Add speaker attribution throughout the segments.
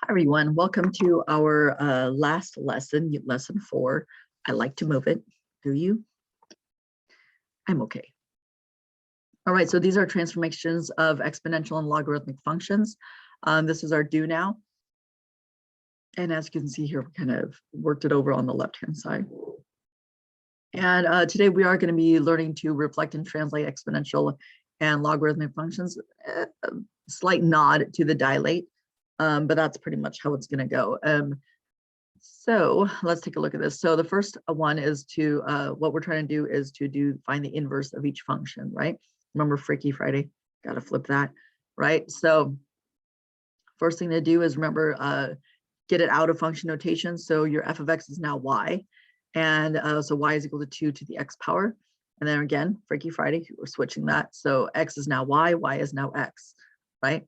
Speaker 1: Hi, everyone. Welcome to our last lesson, lesson 4. I like to move it. Do you? I'm okay. All right, so these are transformations of exponential and logarithmic functions. This is our do now. And as you can see here, we kind of worked it over on the left-hand side. And today we are going to be learning to reflect and translate exponential and logarithmic functions. A slight nod to the dilate. But that's pretty much how it's going to go. So let's take a look at this. So the first one is to, what we're trying to do is to find the inverse of each function, right? Remember Freaky Friday, got to flip that, right? So first thing to do is remember, get it out of function notation. So your f of x is now y. And so y is equal to 2 to the x power. And then again, Freaky Friday, we're switching that. So x is now y is now x, right?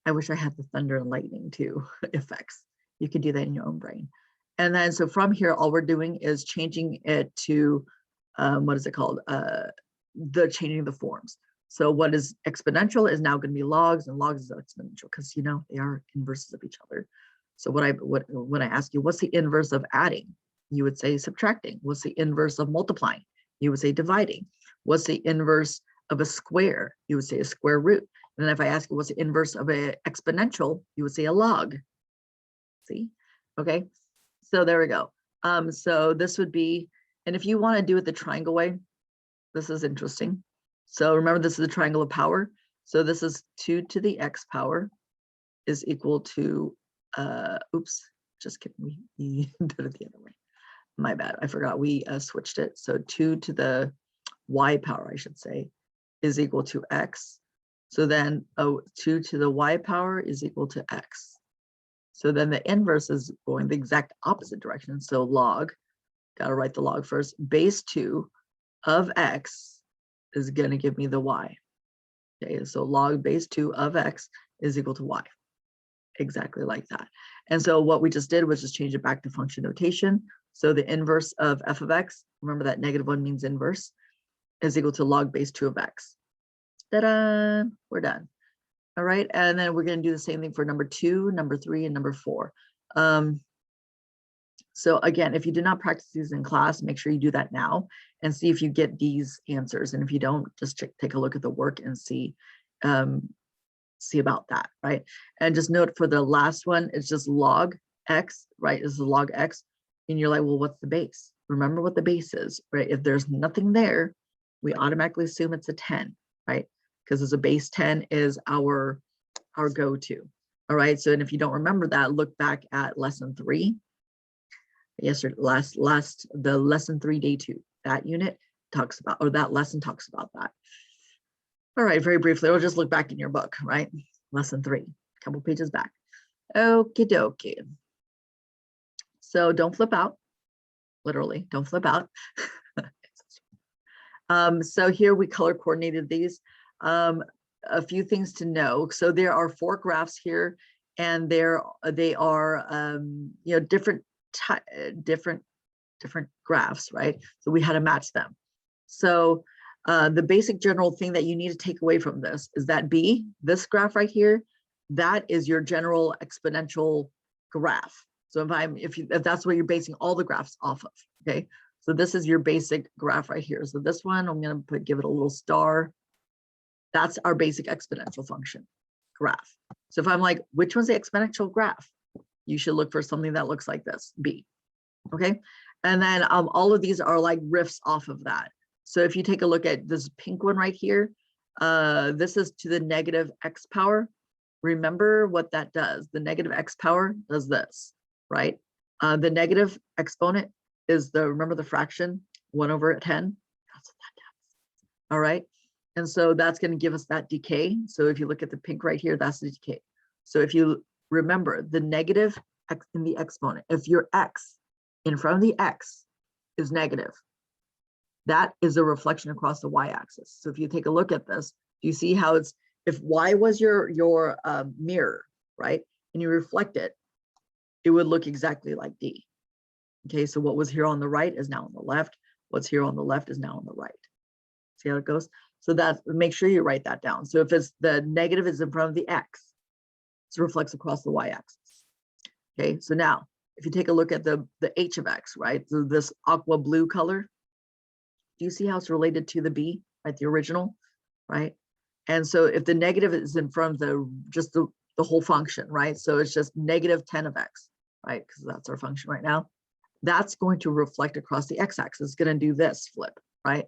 Speaker 1: I wish I had the thunder and lightning too effects. You could do that in your own brain. And then so from here, all we're doing is changing it to, what is it called? Changing the forms. So what is exponential is now going to be logs, and logs is exponential because you know they are inverses of each other. So when I ask you, what's the inverse of adding? You would say subtracting. What's the inverse of multiplying? You would say dividing. What's the inverse of a square? You would say a square root. And then if I ask you what's the inverse of an exponential, you would say a log. See? Okay. So there we go. So this would be, and if you want to do it the triangle way, this is interesting. So remember, this is the triangle of power. So this is 2 to the x power is equal to, oops, just kidding. We did it the other way. My bad. I forgot we switched it. So 2 to the y power, I should say, is equal to x. So then 2 to the y power is equal to x. So then the inverse is going the exact opposite direction. So log, got to write the log first, base 2 of x is going to give me the y. Okay, so log base 2 of x is equal to y. Exactly like that. And so what we just did was just change it back to function notation. So the inverse of f of x, remember that -1 means inverse, is equal to log base 2 of x. Ta-da, we're done. All right, and then we're going to do the same thing for number 2, number 3, and number 4. So again, if you did not practice these in class, make sure you do that now and see if you get these answers. And if you don't, just take a look at the work and see about that, right? And just note for the last one, it's just log x, right? This is log x, and you're like, well, what's the base? Remember what the base is, right? If there's nothing there, we automatically assume it's a 10, right? Because as a base 10 is our go-to. All right. So, and if you don't remember that, look back at lesson 3. Yesterday, the lesson 3, day 2. That unit talks about, or that lesson talks about that. All right. Very briefly, we'll just look back in your book, right? Lesson 3, a couple pages back. Okie dokie. So don't flip out. Literally, don't flip out. So here we color coordinated these. A few things to know. So there are 4 graphs here, and they are you know, different graphs, right? So we had to match them. So the basic general thing that you need to take away from this is that B, this graph right here, that is your general exponential graph. So if that's what you're basing all the graphs off of, okay? So this is your basic graph right here. So this one, I'm going to give it a little star. That's our basic exponential function graph. So if I'm like, which one's the exponential graph? You should look for something that looks like this, B. Okay. And then all of these are like riffs off of that. So if you take a look at this pink one right here, this is to the negative x power. Remember what that does. The negative x power does this, right? The negative exponent is remember the fraction 1/10? That's what that does. All right. And so that's going to give us that decay. So if you look at the pink right here, that's the decay. So if you remember the negative x in the exponent, if your x in front of the x is negative, that is a reflection across the y-axis. So if you take a look at this, you see how it's, if y was your mirror, right, and you reflect it, it would look exactly like D. Okay, so what was here on the right is now on the left. What's here on the left is now on the right. See how it goes? So make sure you write that down. So if it's the negative is in front of the x, So it reflects across the y-axis. Okay, so now if you take a look at the h of x, right? So this aqua blue color, do you see how it's related to the b, right? The original, right? And so if the negative is in front of the whole function, right? So it's just negative 10 of x, right? Because that's our function right now. That's going to reflect across the x-axis. It's going to do this flip, right?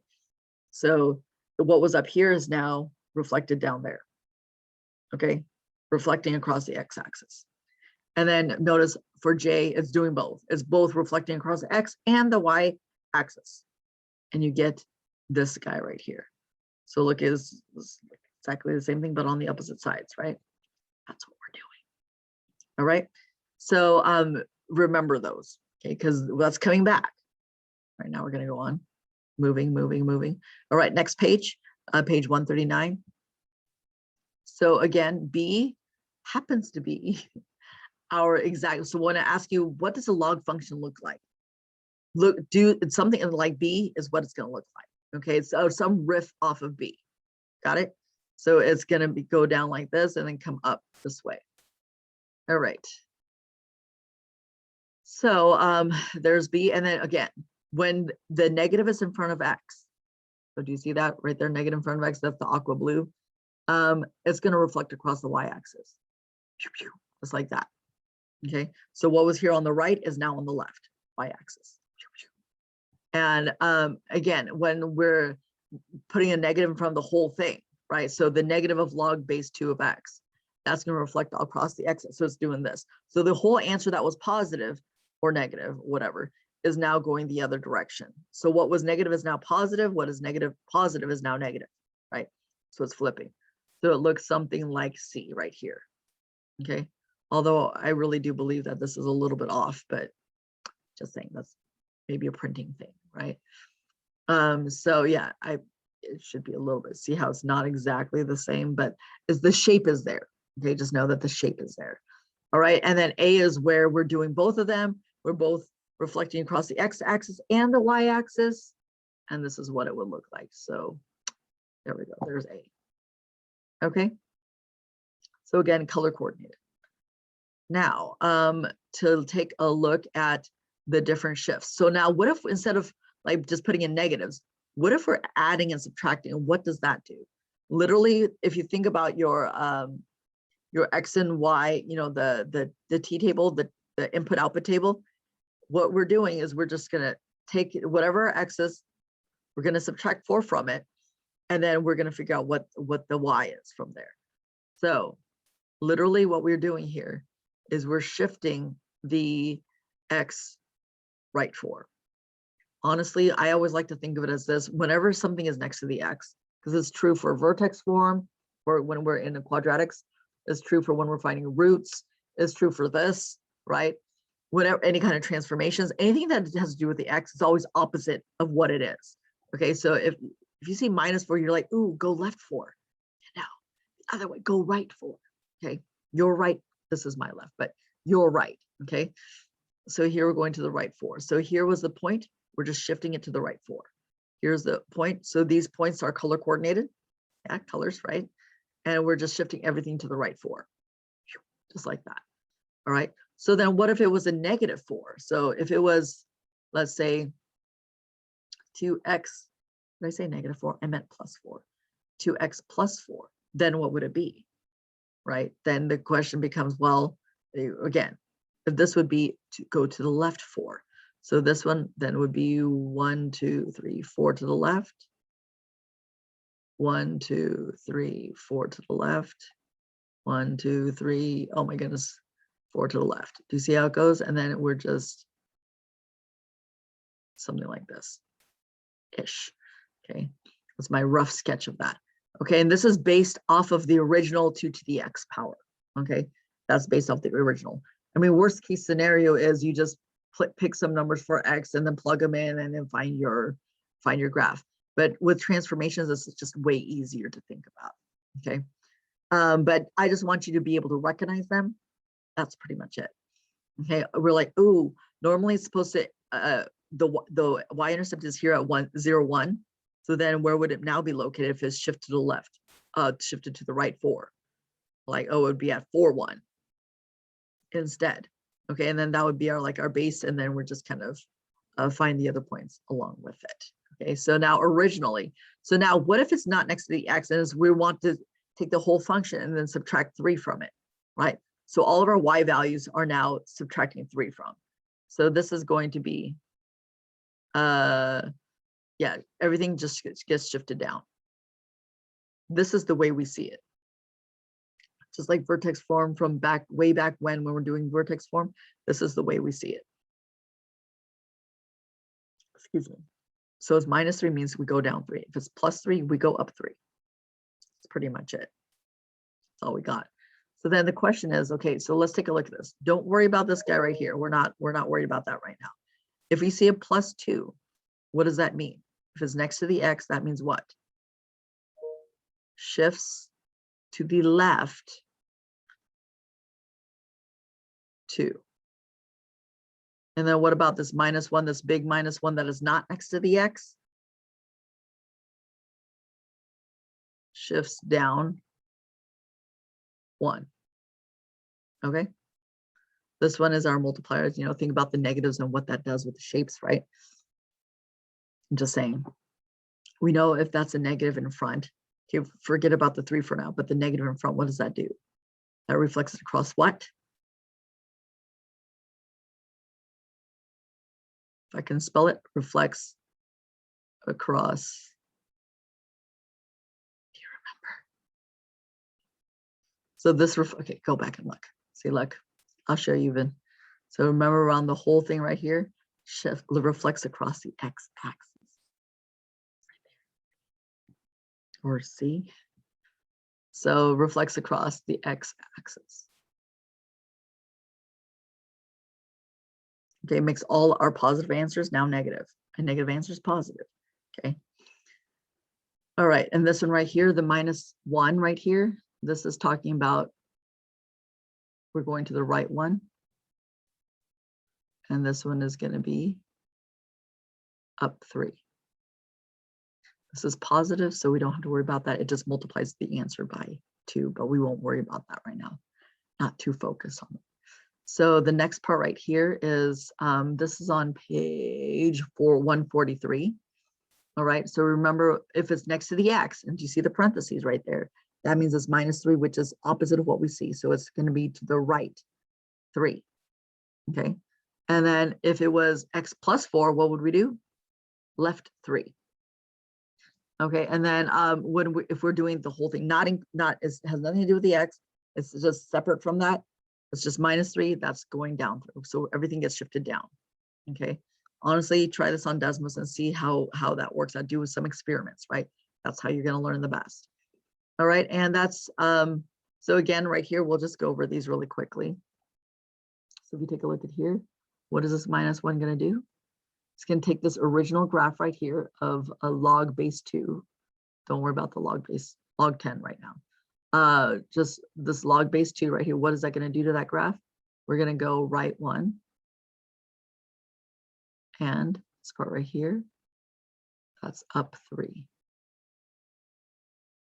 Speaker 1: So what was up here is now reflected down there. Okay, reflecting across the x-axis. And then notice for j, it's doing both. It's both reflecting across the x and the y-axis. And you get this guy right here. So look, it's exactly the same thing, but on the opposite sides, right? That's what we're doing. All right. So remember those, okay, because that's coming back. Right now we're going to go on. Moving. All right, next page, page 139. So again, B happens to be our exact. So I want to ask you, what does a log function look like? Something like B is what it's going to look like. Okay, so some riff off of B. Got it? So it's going to go down like this and then come up this way. All right. So there's B, and then again, when the negative is in front of x, so do you see that right there, negative in front of x, that's the aqua blue, it's going to reflect across the y-axis, just like that. Okay, so what was here on the right is now on the left y-axis. And again, when we're putting a negative in front of the whole thing, right, so the negative of log base 2 of x, that's going to reflect across the x, so it's doing this. So the whole answer that was positive or negative, whatever, is now going the other direction. So what was negative is now positive. What is negative positive is now negative, right? So it's flipping. So it looks something like C right here. Okay. Although I really do believe that this is a little bit off, but just saying that's maybe a printing thing, right? So yeah, it should be a little bit, see how it's not exactly the same, but the shape is there. Okay, just know that the shape is there. All right, and then A is where we're doing both of them. We're both reflecting across the x-axis and the y-axis, and this is what it would look like. So there we go, there's A. Okay, so again, color coordinated. Now to take a look at the different shifts. So now what if instead of like just putting in negatives, what if we're adding and subtracting, and what does that do? Literally, if you think about your x and y, you know, the t table, the input output table, what we're doing is we're just going to take whatever x is, we're going to subtract 4 from it, and then we're going to figure out what the y is from there. So literally what we're doing here is we're shifting the x right 4. Honestly, I always like to think of it as this: whenever something is next to the x, because it's true for vertex form, or when we're in the quadratics, it's true for when we're finding roots, it's true for this, right? Whenever any kind of transformations, anything that has to do with the x is always opposite of what it is. Okay, so if you see -4, you're like, ooh, go left 4. Now, the other way, go right 4. Okay, you're right. This is my left, but you're right. Okay, so here we're going to the right 4. So here was the point. We're just shifting it to the right 4. Here's the point. So these points are color coordinated. Yeah, colors, right? And we're just shifting everything to the right 4, just like that. All right. So then what if it was a -4? So if it was, let's say 2x, did I say -4? I meant +4. 2x plus 4, then what would it be? Right? Then the question becomes, well, again, if this would be to go to the left 4. So this one then would be 1, 2, 3, 4 to the left. 1, 2, 3, 4 to the left. 1, 2, 3, oh my goodness, 4 to the left. Do you see how it goes? And then we're just something like this ish. Okay, that's my rough sketch of that. Okay, and this is based off of the original 2 to the x power. Okay, that's based off the original. I mean, worst case scenario is you just pick some numbers for x and then plug them in and then find your graph. But with transformations, it's just way easier to think about. Okay, but I just want you to be able to recognize them. That's pretty much it. Okay, we're like, ooh, normally it's supposed to the y-intercept is here at 1, 0, 1. So then where would it now be located if it's shifted to the left, shifted to the right 4? Like, oh, it would be at 4, 1. instead. Okay, and then that would be our like our base, and then we're just kind of find the other points along with it. Okay, so now originally, so now what if it's not next to the x, and we want to take the whole function and then subtract 3 from it, right? So all of our y values are now subtracting 3 from. So this is going to be, yeah, everything just gets shifted down. This is the way we see it. Just like vertex form from way back when we're doing vertex form, this is the way we see it. Excuse me. So it's -3 means we go down 3. If it's +3, we go up 3. That's pretty much it. That's all we got. So then the question is, okay, so let's take a look at this. Don't worry about this guy right here. We're not worried about that right now. If we see a +2, what does that mean? If it's next to the x, that means what? Shifts to the left 2. And then what about this -1, this big -1 that is not next to the x? Shifts down 1. Okay. This one is our multipliers. You know, think about the negatives and what that does with the shapes, right? I'm just saying. We know if that's a negative in front, okay, forget about the 3 for now, but the negative in front, what does that do? That reflects it across what? If I can spell it, reflects across. Do you remember? So this, okay, go back and look. See, look, I'll show you even. So remember around the whole thing right here, shift reflects across the x-axis. Or C. So reflects across the x-axis. Okay, makes all our positive answers now negative. A negative answer is positive. Okay. All right, and this one right here, the -1 right here, this is talking about we're going to the right one. And this one is going to be up 3. This is positive, so we don't have to worry about that. It just multiplies the answer by 2, but we won't worry about that right now. Not too focused on it. So the next part right here is, this is on page 143. All right, so remember if it's next to the x, and you see the parentheses right there, that means it's -3, which is opposite of what we see. So it's going to be to the right 3. Okay, and then if it was x + 4, what would we do? Left 3. Okay, and then if we're doing the whole thing, has nothing to do with the x, it's just separate from that. It's just -3, that's going down through. So everything gets shifted down. Okay, honestly, try this on Desmos and see how that works out. Do some experiments, right? That's how you're going to learn the best. All right, and that's so again right here, we'll just go over these really quickly. So if you take a look at here, what is this -1 going to do? It's going to take this original graph right here of a log base 2. Don't worry about the log 10 right now. Just this log base 2 right here. What is that going to do to that graph? We're going to go right 1. And this part right here, that's up 3.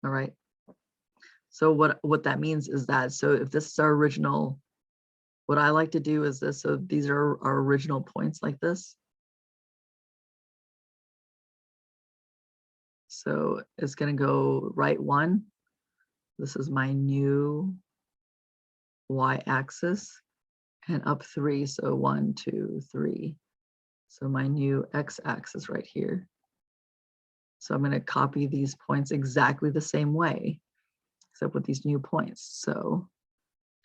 Speaker 1: All right. So what that means is that, so if this is our original, what I like to do is this. So these are our original points like this. So it's going to go right 1. This is my new y-axis, and up 3. So 1, 2, 3. So my new x-axis right here. So I'm going to copy these points exactly the same way, except with these new points. So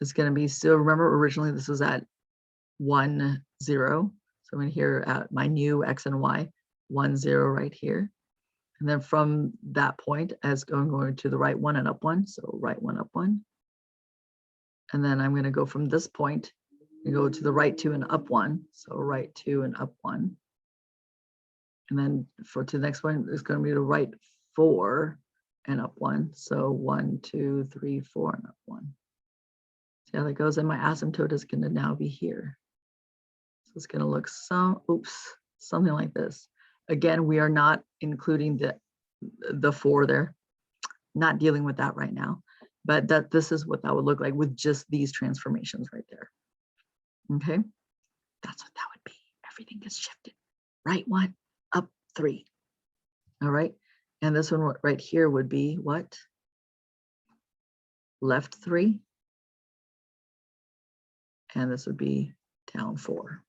Speaker 1: it's going to be, still remember originally this was at 1, 0. So I'm going to here at my new x and y, 1, 0 right here. And then from that point, as going to the right 1 and up 1. So right 1, up 1. And then I'm going to go from this point and go to the right 2 and up 1. So right 2 and up 1. And then to the next one is going to be the right 4 and up 1. So 1, 2, 3, 4 and up 1. See how that goes? And my asymptote is going to now be here. So it's going to look something like this. Again, we are not including the 4 there. Not dealing with that right now. But this is what that would look like with just these transformations right there. Okay, that's what that would be. Everything gets shifted. Right 1, up 3. All right, and this one right here would be what? Left 3. And this would be down 4.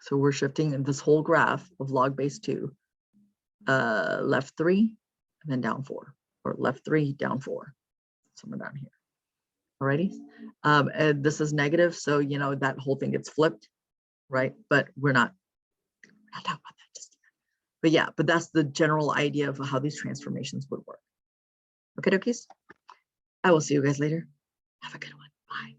Speaker 1: So we're shifting in this whole graph of log base 2, left 3, and then down 4, or left 3, down 4, somewhere down here. Alrighty, and this is negative, so you know that whole thing gets flipped, right? But we're not talking about that just yet. But yeah, but that's the general idea of how these transformations would work. Okay, dokies. I will see you guys later. Have a good one. Bye.